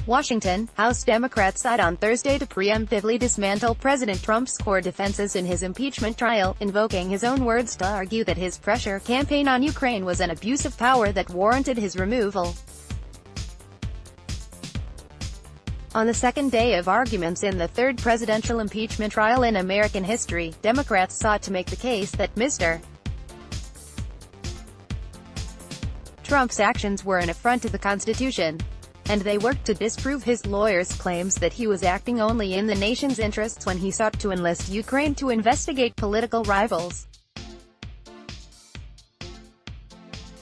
Washington, House Democrats sought on Thursday to preemptively dismantle President Trump's core defenses in his impeachment trial, invoking his own words to argue that his pressure campaign on Ukraine was an abuse of power that warranted his removal. On the second day of arguments in the third presidential impeachment trial in American history, Democrats sought to make the case that Mr. Trump's actions were an affront to the Constitution, and they worked to disprove his lawyers' claims that he was acting only in the nation's interests when he sought to enlist Ukraine to investigate political rivals.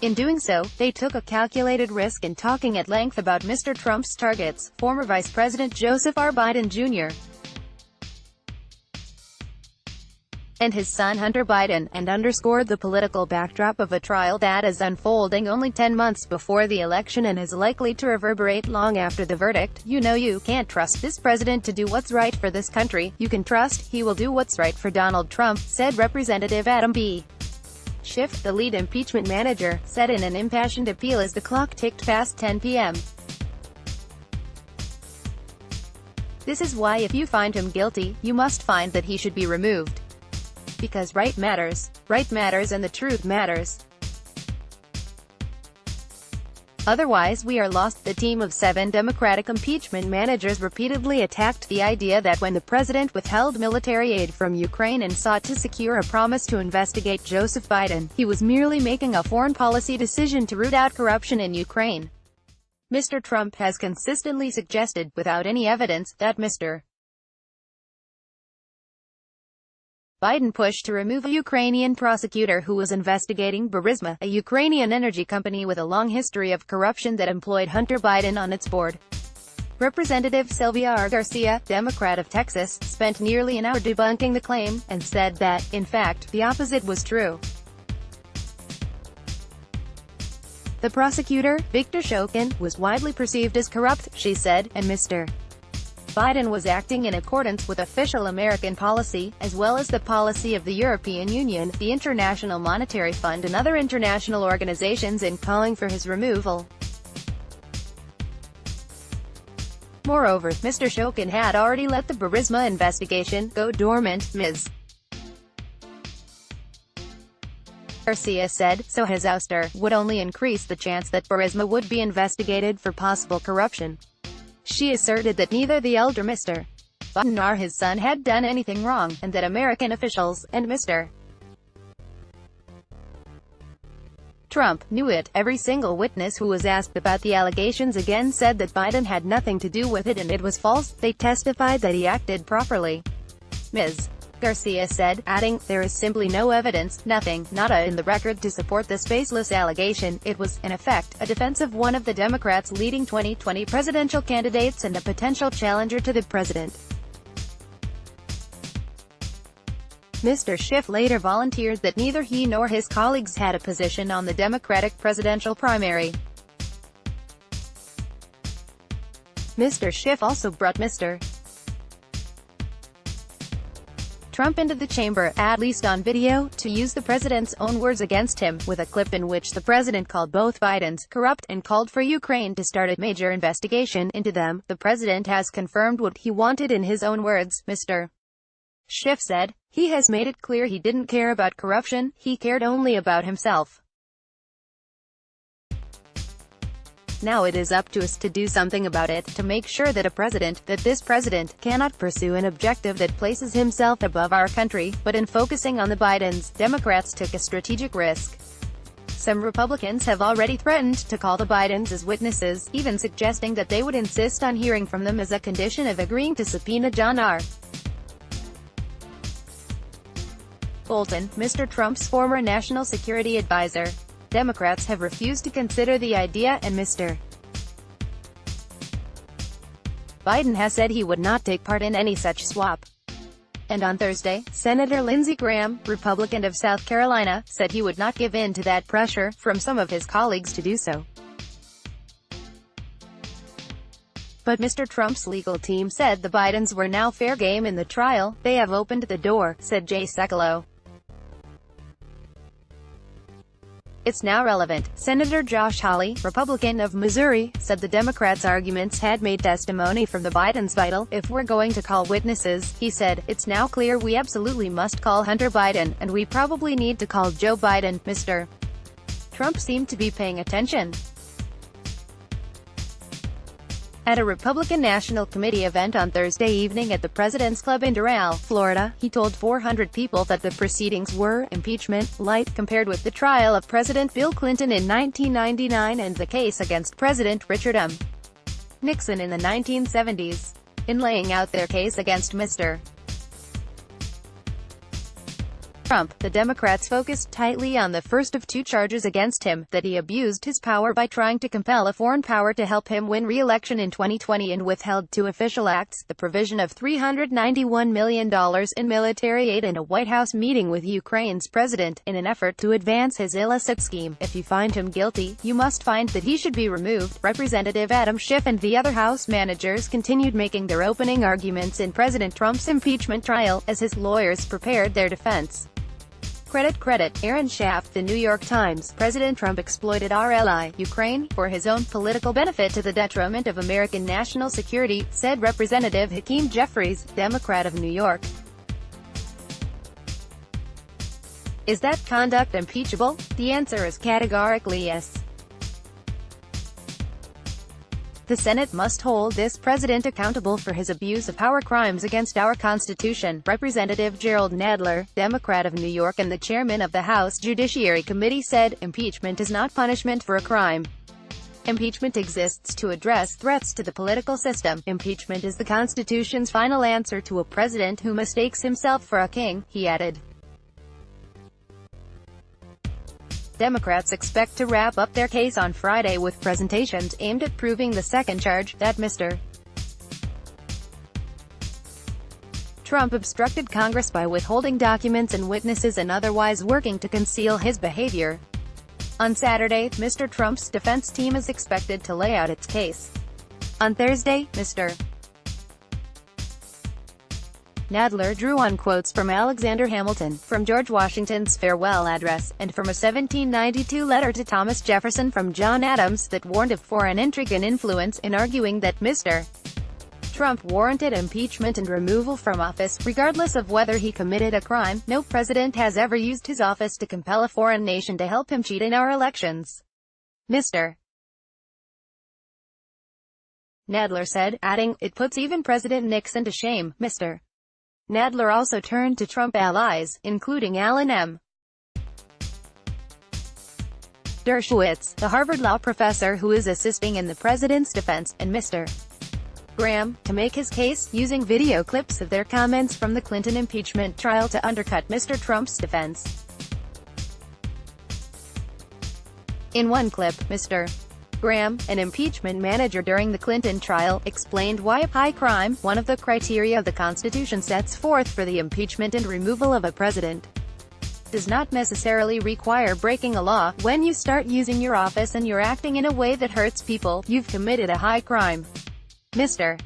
In doing so, they took a calculated risk in talking at length about Mr. Trump's targets, former Vice President Joseph R. Biden Jr. and his son Hunter Biden, and underscored the political backdrop of a trial that is unfolding only 10 months before the election and is likely to reverberate long after the verdict. "You know, you can't trust this president to do what's right for this country. You can trust he will do what's right for Donald Trump," said Representative Adam B. Schiff, the lead impeachment manager, said in an impassioned appeal as the clock ticked past 10 p.m. "This is why if you find him guilty, you must find that he should be removed. Because right matters and the truth matters. Otherwise we are lost." The team of 7 Democratic impeachment managers repeatedly attacked the idea that when the president withheld military aid from Ukraine and sought to secure a promise to investigate Joseph Biden, he was merely making a foreign policy decision to root out corruption in Ukraine. Mr. Trump has consistently suggested, without any evidence, that Mr. Biden pushed to remove a Ukrainian prosecutor who was investigating Burisma, a Ukrainian energy company with a long history of corruption that employed Hunter Biden on its board. Representative Sylvia R. Garcia, Democrat of Texas, spent nearly an hour debunking the claim, and said that, in fact, the opposite was true. The prosecutor, Victor Shokin, was widely perceived as corrupt, she said, and Mr. Biden was acting in accordance with official American policy, as well as the policy of the European Union, the International Monetary Fund and other international organizations in calling for his removal. Moreover, Mr. Shokin had already let the Burisma investigation go dormant, Ms. Garcia said, so his ouster would only increase the chance that Burisma would be investigated for possible corruption. She asserted that neither the elder Mr. Biden nor his son had done anything wrong, and that American officials, and Mr. Trump, knew it. Every single witness who was asked about the allegations again said that Biden had nothing to do with it and it was false. They testified that he acted properly, Ms. Garcia said, adding, "There is simply no evidence, nothing, nada in the record to support this baseless allegation. It was, in effect, a defense of one of the Democrats' leading 2020 presidential candidates and a potential challenger to the president." Mr. Schiff later volunteered that neither he nor his colleagues had a position on the Democratic presidential primary. Mr. Schiff also brought Mr. Trump into the chamber, at least on video, to use the president's own words against him, with a clip in which the president called both Bidens corrupt and called for Ukraine to start a major investigation into them. The president has confirmed what he wanted in his own words, Mr. Schiff said. He has made it clear he didn't care about corruption, he cared only about himself. Now it is up to us to do something about it, to make sure that this president, cannot pursue an objective that places himself above our country. But in focusing on the Bidens, Democrats took a strategic risk. Some Republicans have already threatened to call the Bidens as witnesses, even suggesting that they would insist on hearing from them as a condition of agreeing to subpoena John R. Bolton, Mr. Trump's former national security advisor. Democrats have refused to consider the idea, and Mr. Biden has said he would not take part in any such swap. And on Thursday, Senator Lindsey Graham, Republican of South Carolina, said he would not give in to that pressure from some of his colleagues to do so. But Mr. Trump's legal team said the Bidens were now fair game in the trial. "They have opened the door," said Jay Sekulow. It's now relevant. Senator Josh Hawley, Republican of Missouri, said the Democrats' arguments had made testimony from the Bidens vital. If we're going to call witnesses, he said, it's now clear we absolutely must call Hunter Biden, and we probably need to call Joe Biden. Mr. Trump seemed to be paying attention. At a Republican National Committee event on Thursday evening at the President's Club in Doral, Florida, he told 400 people that the proceedings were impeachment light compared with the trial of President Bill Clinton in 1999 and the case against President Richard M. Nixon in the 1970s. In laying out their case against Mr. Trump, the Democrats focused tightly on the first of two charges against him, that he abused his power by trying to compel a foreign power to help him win re-election in 2020 and withheld two official acts, the provision of $391 million in military aid and a White House meeting with Ukraine's president, in an effort to advance his illicit scheme. If you find him guilty, you must find that he should be removed. Representative Adam Schiff and the other House managers continued making their opening arguments in President Trump's impeachment trial, as his lawyers prepared their defense. Credit, Aaron Schaft, The New York Times. President Trump exploited our ally, Ukraine, for his own political benefit to the detriment of American national security, said Representative Hakeem Jeffries, Democrat of New York. Is that conduct impeachable? The answer is categorically yes. The Senate must hold this president accountable for his abuse of power crimes against our Constitution. Representative Gerald Nadler, Democrat of New York and the chairman of the House Judiciary Committee, said, impeachment is not punishment for a crime. Impeachment exists to address threats to the political system. Impeachment is the Constitution's final answer to a president who mistakes himself for a king, he added. Democrats expect to wrap up their case on Friday with presentations aimed at proving the second charge, that Mr. Trump obstructed Congress by withholding documents and witnesses and otherwise working to conceal his behavior. On Saturday, Mr. Trump's defense team is expected to lay out its case. On Thursday, Mr. Nadler drew on quotes from Alexander Hamilton, from George Washington's farewell address, and from a 1792 letter to Thomas Jefferson from John Adams that warned of foreign intrigue and influence, in arguing that Mr. Trump warranted impeachment and removal from office, regardless of whether he committed a crime. No president has ever used his office to compel a foreign nation to help him cheat in our elections. Mr. Nadler said, adding, it puts even President Nixon to shame. Mr. Nadler also turned to Trump allies, including Alan M. Dershowitz, the Harvard law professor who is assisting in the president's defense, and Mr. Graham, to make his case, using video clips of their comments from the Clinton impeachment trial to undercut Mr. Trump's defense. In one clip, Mr. Graham, an impeachment manager during the Clinton trial, explained why a high crime, one of the criteria the Constitution sets forth for the impeachment and removal of a president, does not necessarily require breaking a law. When you start using your office and you're acting in a way that hurts people, you've committed a high crime. Mr.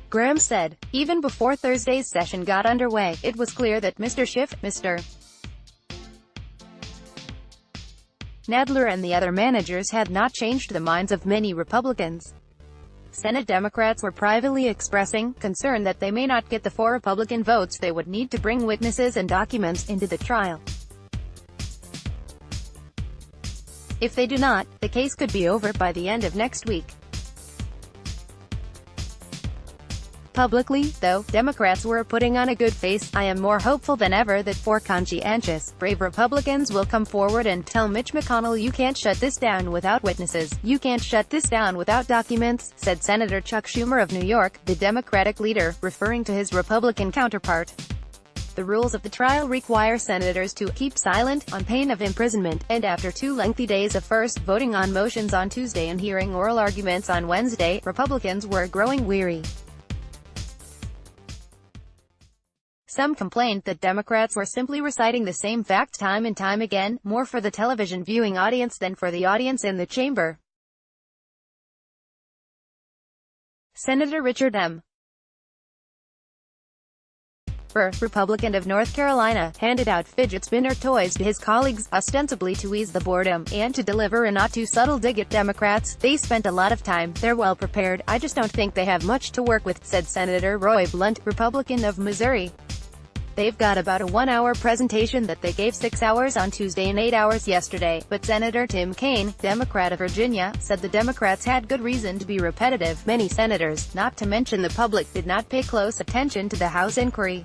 Graham said. Even before Thursday's session got underway, it was clear that Mr. Schiff, Mr. Nadler and the other managers had not changed the minds of many Republicans. Senate Democrats were privately expressing concern that they may not get the 4 Republican votes they would need to bring witnesses and documents into the trial. If they do not, the case could be over by the end of next week. Publicly, though, Democrats were putting on a good face. I am more hopeful than ever that 4 conscientious, brave Republicans will come forward and tell Mitch McConnell, you can't shut this down without witnesses, you can't shut this down without documents, said Senator Chuck Schumer of New York, the Democratic leader, referring to his Republican counterpart. The rules of the trial require senators to keep silent, on pain of imprisonment, and after 2 lengthy days of first voting on motions on Tuesday and hearing oral arguments on Wednesday, Republicans were growing weary. Some complained that Democrats were simply reciting the same facts time and time again, more for the television viewing audience than for the audience in the chamber. Senator Richard M. Republican of North Carolina, handed out fidget spinner toys to his colleagues, ostensibly to ease the boredom, and to deliver a not-too-subtle dig at Democrats. "They spent a lot of time, they're well prepared, I just don't think they have much to work with," said Senator Roy Blunt, Republican of Missouri. "They've got about a 1-hour presentation that they gave 6 hours on Tuesday and 8 hours yesterday," but Senator Tim Kaine, Democrat of Virginia, said the Democrats had good reason to be repetitive. Many senators, not to mention the public, did not pay close attention to the House inquiry.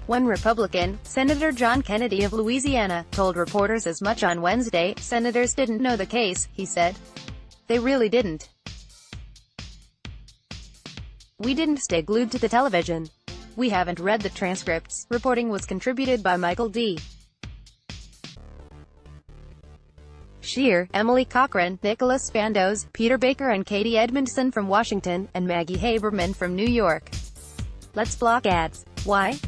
One Republican, Senator John Kennedy of Louisiana, told reporters as much on Wednesday. "Senators didn't know the case," he said. "They really didn't. We didn't stay glued to the television. We haven't read the transcripts." Reporting was contributed by Michael D. Scheer, Emily Cochran, Nicholas Fandos, Peter Baker and Katie Edmondson from Washington, and Maggie Haberman from New York. Let's block ads. Why?